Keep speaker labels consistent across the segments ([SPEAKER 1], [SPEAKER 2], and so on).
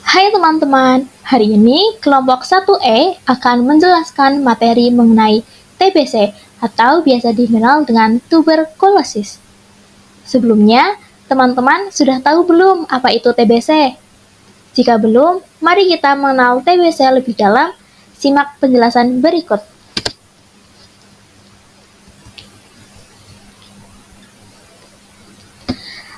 [SPEAKER 1] Hai teman-teman, hari ini kelompok 1E akan menjelaskan materi mengenai TBC atau biasa dikenal dengan tuberkulosis. Sebelumnya, teman-teman sudah tahu belum apa itu TBC? Jika belum, mari kita mengenal TBC lebih dalam. Simak penjelasan berikut.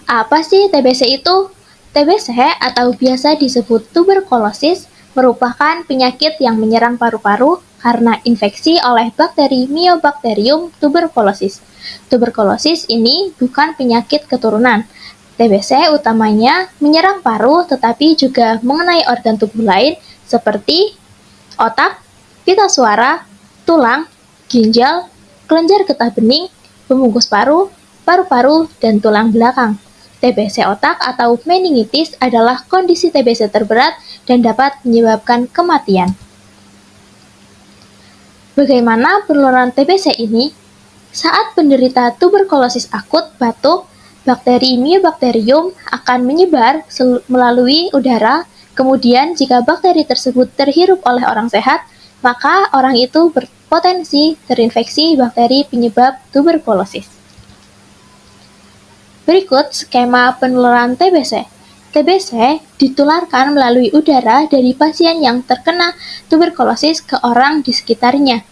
[SPEAKER 1] Apa sih TBC itu? TBC atau biasa disebut tuberkulosis merupakan penyakit yang menyerang paru-paru karena infeksi oleh bakteri Mycobacterium tuberculosis. Tuberkulosis ini bukan penyakit keturunan. TBC utamanya menyerang paru tetapi juga mengenai organ tubuh lain seperti otak, pita suara, tulang, ginjal, kelenjar getah bening, pembungkus paru, paru-paru, dan tulang belakang. TBC otak atau meningitis adalah kondisi TBC terberat dan dapat menyebabkan kematian. Bagaimana penularan TBC ini? Saat penderita tuberkulosis akut batuk, bakteri Mycobacterium akan menyebar melalui udara. Kemudian jika bakteri tersebut terhirup oleh orang sehat, maka orang itu berpotensi terinfeksi bakteri penyebab tuberkulosis. Berikut skema penularan TBC. TBC ditularkan melalui udara dari pasien yang terkena tuberkulosis ke orang di sekitarnya.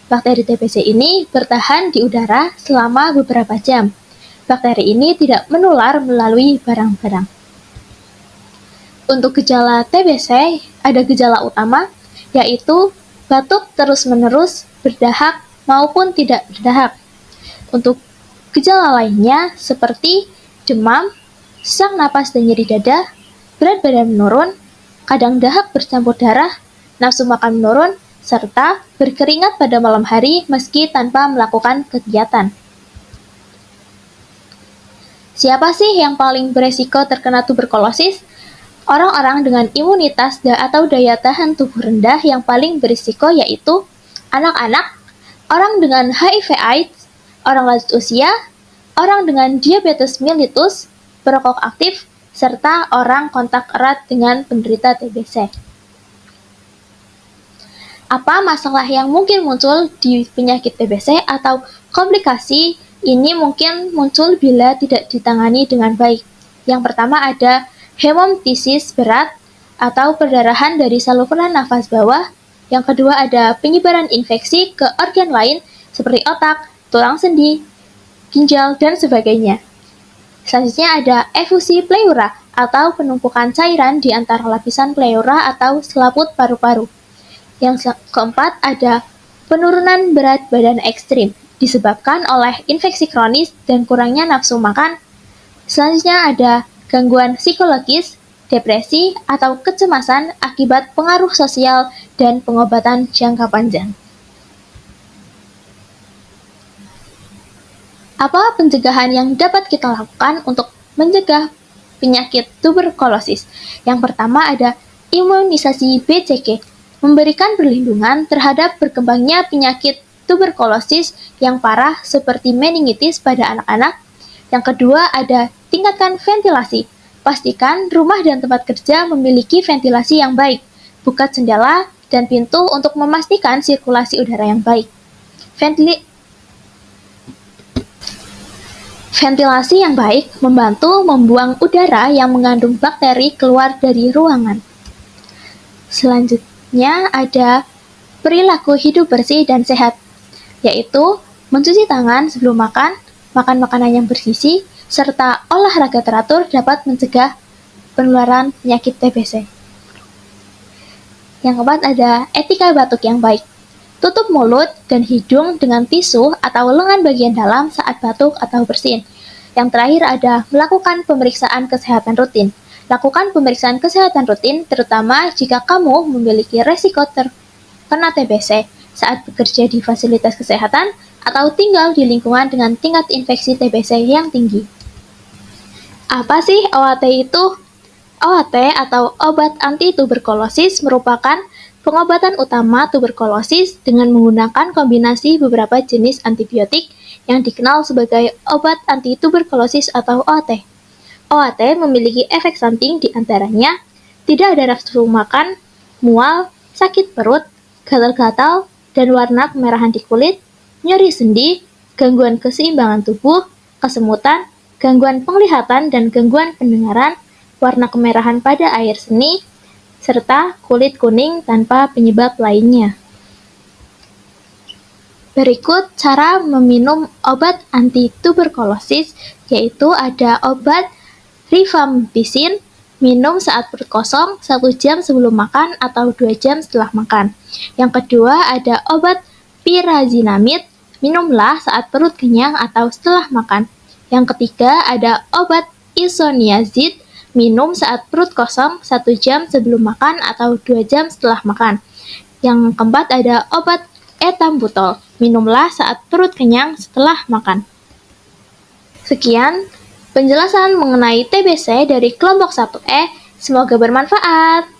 [SPEAKER 1] Bakteri TBC ini bertahan di udara selama beberapa jam. Bakteri ini tidak menular melalui barang-barang. Untuk gejala TBC, ada gejala utama, yaitu batuk terus-menerus, berdahak, maupun tidak berdahak. Untuk gejala lainnya seperti demam, sesak napas dan nyeri dada, berat badan menurun, kadang dahak bercampur darah, nafsu makan menurun, serta berkeringat pada malam hari meski tanpa melakukan kegiatan. Siapa sih yang paling beresiko terkena tuberkulosis? Orang-orang dengan imunitas atau daya tahan tubuh rendah yang paling berisiko yaitu anak-anak, orang dengan HIV/AIDS, orang lanjut usia, orang dengan diabetes mellitus, perokok aktif, serta orang kontak erat dengan penderita TBC. Apa masalah yang mungkin muncul di penyakit TBC atau komplikasi ini mungkin muncul bila tidak ditangani dengan baik? Yang pertama ada hemoptysis berat atau perdarahan dari saluran nafas bawah. Yang kedua ada penyebaran infeksi ke organ lain seperti otak, tulang sendi, ginjal, dan sebagainya. Selanjutnya ada efusi pleura atau penumpukan cairan di antara lapisan pleura atau selaput paru-paru. Yang keempat ada penurunan berat badan ekstrim disebabkan oleh infeksi kronis dan kurangnya nafsu makan. Selanjutnya ada gangguan psikologis, depresi, atau kecemasan akibat pengaruh sosial dan pengobatan jangka panjang. Apa pencegahan yang dapat kita lakukan untuk mencegah penyakit tuberkulosis? Yang pertama ada imunisasi BCG, memberikan perlindungan terhadap berkembangnya penyakit tuberkulosis yang parah seperti meningitis pada anak-anak. Yang kedua ada tingkatkan ventilasi, pastikan rumah dan tempat kerja memiliki ventilasi yang baik, buka jendela dan pintu untuk memastikan sirkulasi udara yang baik. Ventilasi yang baik membantu membuang udara yang mengandung bakteri keluar dari ruangan. Selanjutnya ada perilaku hidup bersih dan sehat, yaitu mencuci tangan sebelum makan, makan makanan yang bergizi, serta olahraga teratur dapat mencegah penularan penyakit TBC. Yang keempat ada etika batuk yang baik. Tutup mulut dan hidung dengan tisu atau lengan bagian dalam saat batuk atau bersin. Yang terakhir ada melakukan pemeriksaan kesehatan rutin. Lakukan pemeriksaan kesehatan rutin terutama jika kamu memiliki resiko terkena TBC saat bekerja di fasilitas kesehatan atau tinggal di lingkungan dengan tingkat infeksi TBC yang tinggi. Apa sih OAT itu? OAT atau obat anti-tuberkulosis merupakan pengobatan utama tuberkulosis dengan menggunakan kombinasi beberapa jenis antibiotik yang dikenal sebagai obat anti-tuberkulosis atau OAT. OAT memiliki efek samping di antaranya tidak ada nafsu makan, mual, sakit perut, gatal-gatal, dan warna kemerahan di kulit, nyeri sendi, gangguan keseimbangan tubuh, kesemutan, gangguan penglihatan dan gangguan pendengaran, warna kemerahan pada air seni, serta kulit kuning tanpa penyebab lainnya. Berikut cara meminum obat anti-tuberkulosis, yaitu ada obat rifampicin, minum saat perut kosong 1 jam sebelum makan atau 2 jam setelah makan. Yang kedua ada obat pyrazinamide, minumlah saat perut kenyang atau setelah makan. Yang ketiga ada obat isoniazid, minum saat perut kosong 1 jam sebelum makan atau 2 jam setelah makan. Yang keempat ada obat etambutol, minumlah saat perut kenyang setelah makan. Sekian penjelasan mengenai TBC dari kelompok 1E, semoga bermanfaat.